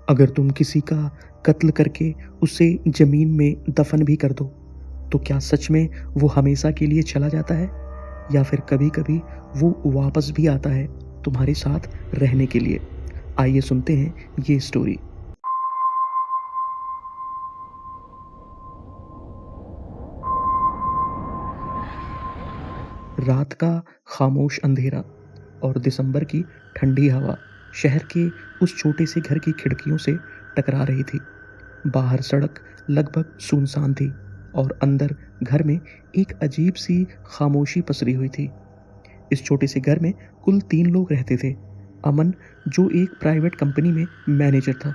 अगर तुम किसी का कत्ल करके उसे ज़मीन में दफ़न भी कर दो, तो क्या सच में वो हमेशा के लिए चला जाता है? या फिर कभी-कभी वो वापस भी आता है तुम्हारे साथ रहने के लिए? आइए सुनते हैं ये स्टोरी। रात का खामोश अंधेरा और दिसंबर की ठंडी हवा शहर के उस छोटे से घर की खिड़कियों से टकरा रही थी। बाहर सड़क लगभग सुनसान थी और अंदर घर में एक अजीब सी खामोशी पसरी हुई थी। इस छोटे से घर में कुल 3 लोग रहते थे। अमन, जो एक प्राइवेट कंपनी में मैनेजर था,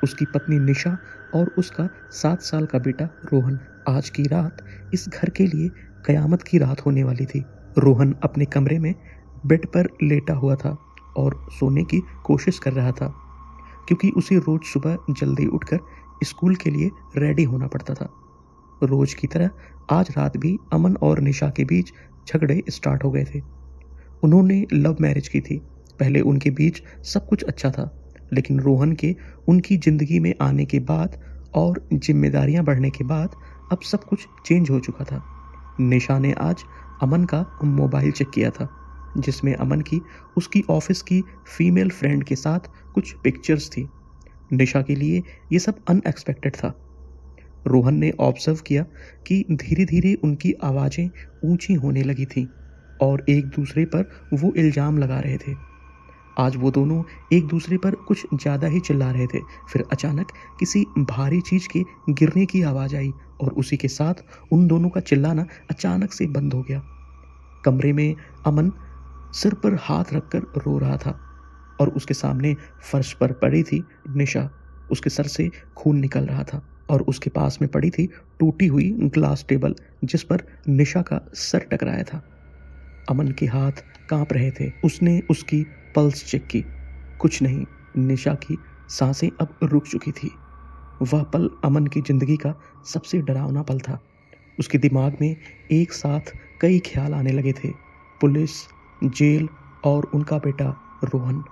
उसकी पत्नी निशा और उसका 7 साल का बेटा रोहन। आज की रात इस घर के लिए कयामत की रात होने वाली थी। रोहन अपने कमरे में बेड पर लेटा हुआ था और सोने की कोशिश कर रहा था, क्योंकि उसे रोज सुबह जल्दी उठकर स्कूल के लिए रेडी होना पड़ता था। रोज की तरह आज रात भी अमन और निशा के बीच झगड़े स्टार्ट हो गए थे। उन्होंने लव मैरिज की थी। पहले उनके बीच सब कुछ अच्छा था, लेकिन रोहन के उनकी ज़िंदगी में आने के बाद और ज़िम्मेदारियाँ बढ़ने के बाद अब सब कुछ चेंज हो चुका था। निशा ने आज अमन का मोबाइल चेक किया था, जिसमें अमन की उसकी ऑफिस की फीमेल फ्रेंड के साथ कुछ पिक्चर्स थी। निशा के लिए ये सब अनएक्सपेक्टेड था। रोहन ने ऑब्जर्व किया कि धीरे-धीरे उनकी आवाज़ें ऊंची होने लगी थीं और एक दूसरे पर वो इल्ज़ाम लगा रहे थे। आज वो दोनों एक दूसरे पर कुछ ज़्यादा ही चिल्ला रहे थे। फिर अचानक किसी भारी चीज़ के गिरने की आवाज़ आई और उसी के साथ उन दोनों का चिल्लाना अचानक से बंद हो गया। कमरे में अमन सिर पर हाथ रखकर रो रहा था और उसके सामने फर्श पर पड़ी थी निशा। उसके सर से खून निकल रहा था और उसके पास में पड़ी थी टूटी हुई ग्लास टेबल, जिस पर निशा का सर टकराया था। अमन के हाथ कांप रहे थे। उसने उसकी पल्स चेक की, कुछ नहीं। निशा की सांसें अब रुक चुकी थी। वह पल अमन की जिंदगी का सबसे डरावना पल था। उसके दिमाग में एक साथ कई ख्याल आने लगे थे। पुलिस, जेल और उनका बेटा रोहन।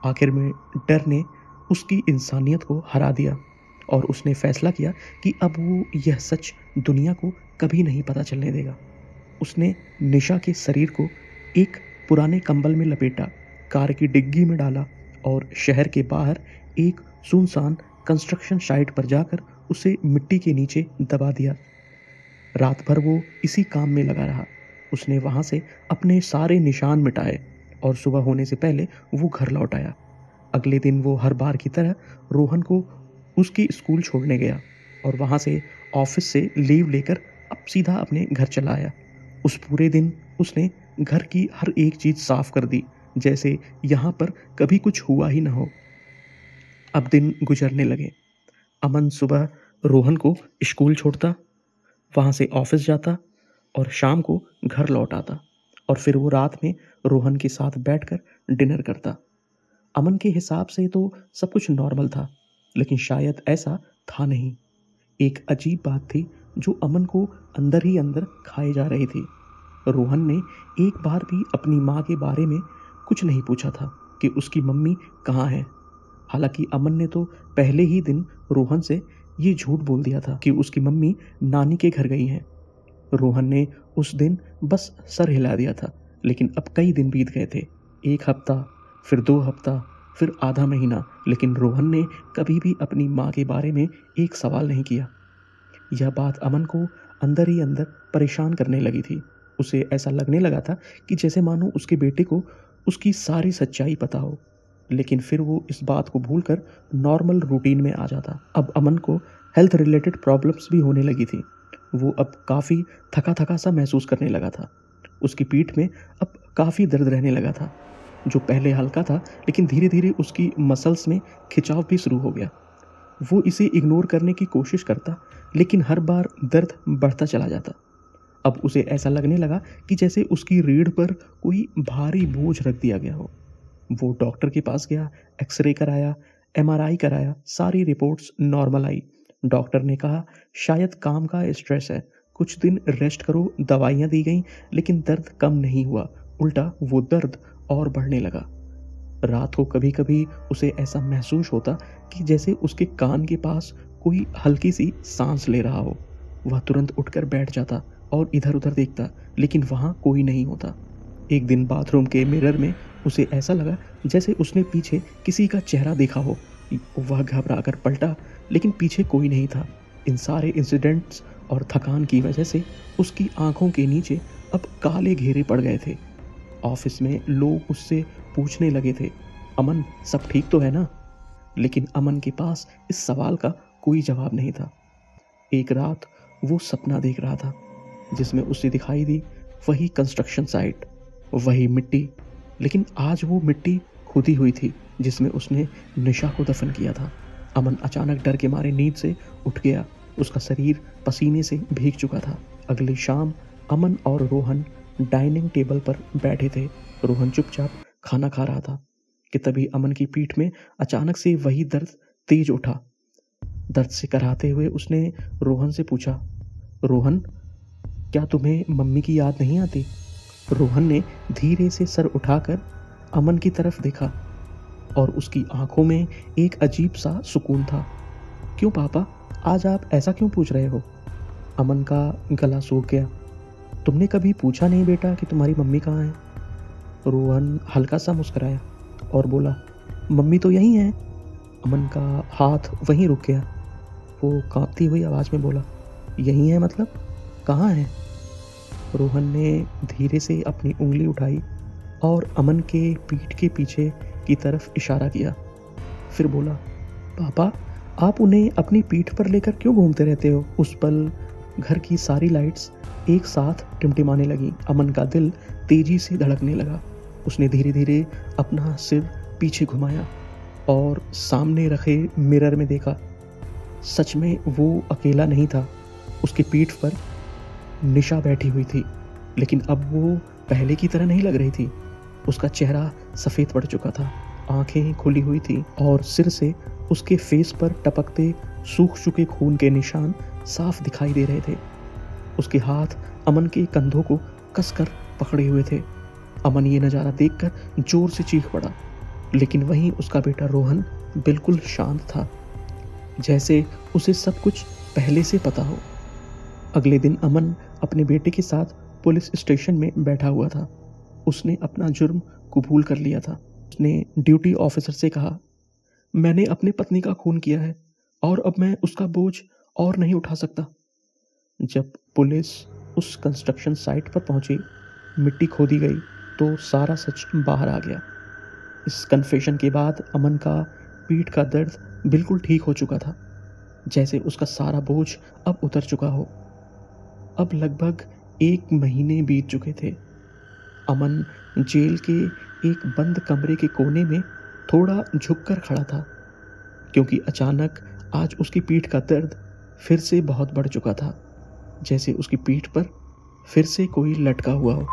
आखिर में डर ने उसकी इंसानियत को हरा दिया और उसने फैसला किया कि अब वो यह सच दुनिया को कभी नहीं पता चलने देगा। उसने निशा के शरीर को एक पुराने कंबल में लपेटा, कार की डिग्गी में डाला और शहर के बाहर एक सुनसान कंस्ट्रक्शन साइट पर जाकर उसे मिट्टी के नीचे दबा दिया। रात भर वो इसी काम में लगा रहा। उसने वहाँ से अपने सारे निशान मिटाए और सुबह होने से पहले वो घर लौट आया। अगले दिन वो हर बार की तरह रोहन को उसकी स्कूल छोड़ने गया और वहाँ से ऑफिस से लीव लेकर अब सीधा अपने घर चला आया। उस पूरे दिन उसने घर की हर एक चीज़ साफ कर दी, जैसे यहाँ पर कभी कुछ हुआ ही ना हो। अब दिन गुजरने लगे। अमन सुबह रोहन को स्कूल छोड़ता, वहाँ से ऑफिस जाता और शाम को घर लौट आता और फिर वो रात में रोहन के साथ बैठकर डिनर करता। अमन के हिसाब से तो सब कुछ नॉर्मल था, लेकिन शायद ऐसा था नहीं। एक अजीब बात थी जो अमन को अंदर ही अंदर खाए जा रही थी। रोहन ने एक बार भी अपनी माँ के बारे में कुछ नहीं पूछा था कि उसकी मम्मी कहाँ है। हालांकि अमन ने तो पहले ही दिन रोहन से ये झूठ बोल दिया था कि उसकी मम्मी नानी के घर गई हैं। रोहन ने उस दिन बस सर हिला दिया था, लेकिन अब कई दिन बीत गए थे। 1 हफ्ता, फिर 2 हफ्ता, फिर आधा महीना, लेकिन रोहन ने कभी भी अपनी माँ के बारे में एक सवाल नहीं किया। यह बात अमन को अंदर ही अंदर परेशान करने लगी थी। उसे ऐसा लगने लगा था कि जैसे मानो उसके बेटे को उसकी सारी सच्चाई पता हो, लेकिन फिर वो इस बात को भूलकर नॉर्मल रूटीन में आ जाता। अब अमन को हेल्थ रिलेटेड प्रॉब्लम्स भी होने लगी थी। वो अब काफ़ी थका-थका सा महसूस करने लगा था। उसकी पीठ में अब काफ़ी दर्द रहने लगा था, जो पहले हल्का था, लेकिन धीरे-धीरे उसकी मसल्स में खिंचाव भी शुरू हो गया। वो इसे इग्नोर करने की कोशिश करता, लेकिन हर बार दर्द बढ़ता चला जाता। अब उसे ऐसा लगने लगा कि जैसे उसकी रीढ़ पर कोई भारी बोझ रख दिया गया हो। वो डॉक्टर के पास गया, एक्सरे कराया, एमआरआई कराया, सारी रिपोर्ट्स नॉर्मल आई। डॉक्टर ने कहा शायद काम का स्ट्रेस है, कुछ दिन रेस्ट करो। दवाइयाँ दी गईं, लेकिन दर्द कम नहीं हुआ, उल्टा वो दर्द और बढ़ने लगा। रात को कभी कभी उसे ऐसा महसूस होता कि जैसे उसके कान के पास कोई हल्की सी सांस ले रहा हो। वह तुरंत उठकर बैठ जाता और इधर उधर देखता, लेकिन वहाँ कोई नहीं होता। एक दिन बाथरूम के मिरर में उसे ऐसा लगा जैसे उसने पीछे किसी का चेहरा देखा हो। वह घबरा कर पलटा, लेकिन पीछे कोई नहीं था। इन सारे इंसिडेंट्स और थकान की वजह से उसकी आंखों के नीचे अब काले घेरे पड़ गए थे। ऑफिस में लोग उससे पूछने लगे थे, अमन सब ठीक तो है ना? लेकिन अमन के पास इस सवाल का कोई जवाब नहीं था। एक रात वो सपना देख रहा था जिसमें उसे दिखाई दी वही कंस्ट्रक्शन साइट, वही मिट्टी, लेकिन आज वो मिट्टी खुदी हुई थी जिसमें उसने निशा को दफन किया था। अमन अचानक डर के मारे नींद से उठ गया। उसका शरीर पसीने से भीग चुका था। अगली शाम अमन और रोहन डाइनिंग टेबल पर बैठे थे। रोहन चुपचाप खाना खा रहा था कि तभी अमन की पीठ में अचानक से वही दर्द तेज उठा। दर्द से कराहते हुए उसने रोहन से पूछा, रोहन क्या तुम्हें मम्मी की याद नहीं आती? रोहन ने धीरे से सर उठाकर अमन की तरफ देखा और उसकी आंखों में एक अजीब सा सुकून था। क्यों पापा, आज आप ऐसा क्यों पूछ रहे हो? अमन का गला सूख गया। तुमने कभी पूछा नहीं बेटा कि तुम्हारी मम्मी कहाँ है? रोहन हल्का सा मुस्कुराया और बोला, मम्मी तो यहीं है। अमन का हाथ वहीं रुक गया। वो कांपती हुई आवाज़ में बोला, यहीं है मतलब? कहाँ है? रोहन ने धीरे से अपनी उंगली उठाई और अमन के पीठ के पीछे की तरफ इशारा किया। फिर बोला, पापा आप उन्हें अपनी पीठ पर लेकर क्यों घूमते रहते हो? उस पल घर की सारी लाइट्स एक साथ टिमटिमाने लगी। अमन का दिल तेजी से धड़कने लगा। उसने धीरे धीरे अपना सिर पीछे घुमाया और सामने रखे मिरर में देखा। सच में वो अकेला नहीं था। उसकी पीठ पर निशा बैठी हुई थी, लेकिन अब वो पहले की तरह नहीं लग रही थी। उसका चेहरा सफ़ेद पड़ चुका था, आंखें खुली हुई थी और सिर से उसके फेस पर टपकते सूख चुके खून के निशान साफ दिखाई दे रहे थे। उसके हाथ अमन के कंधों को कसकर पकड़े हुए थे। अमन ये नज़ारा देखकर जोर से चीख पड़ा, लेकिन वहीं उसका बेटा रोहन बिल्कुल शांत था, जैसे उसे सब कुछ पहले से पता हो। अगले दिन अमन अपने बेटे के साथ पुलिस स्टेशन में बैठा हुआ था। उसने अपना जुर्म कबूल कर लिया था। उसने ड्यूटी ऑफिसर से कहा, मैंने अपनी पत्नी का खून किया है और अब मैं उसका बोझ और नहीं उठा सकता। जब पुलिस उस कंस्ट्रक्शन साइट पर पहुंची, मिट्टी खोदी गई तो सारा सच बाहर आ गया। इस कन्फेशन के बाद अमन का पीठ का दर्द बिल्कुल ठीक हो चुका था, जैसे उसका सारा बोझ अब उतर चुका हो। अब लगभग 1 महीने बीत चुके थे। अमन जेल के एक बंद कमरे के कोने में थोड़ा झुककर खड़ा था, क्योंकि अचानक आज उसकी पीठ का दर्द फिर से बहुत बढ़ चुका था, जैसे उसकी पीठ पर फिर से कोई लटका हुआ हो।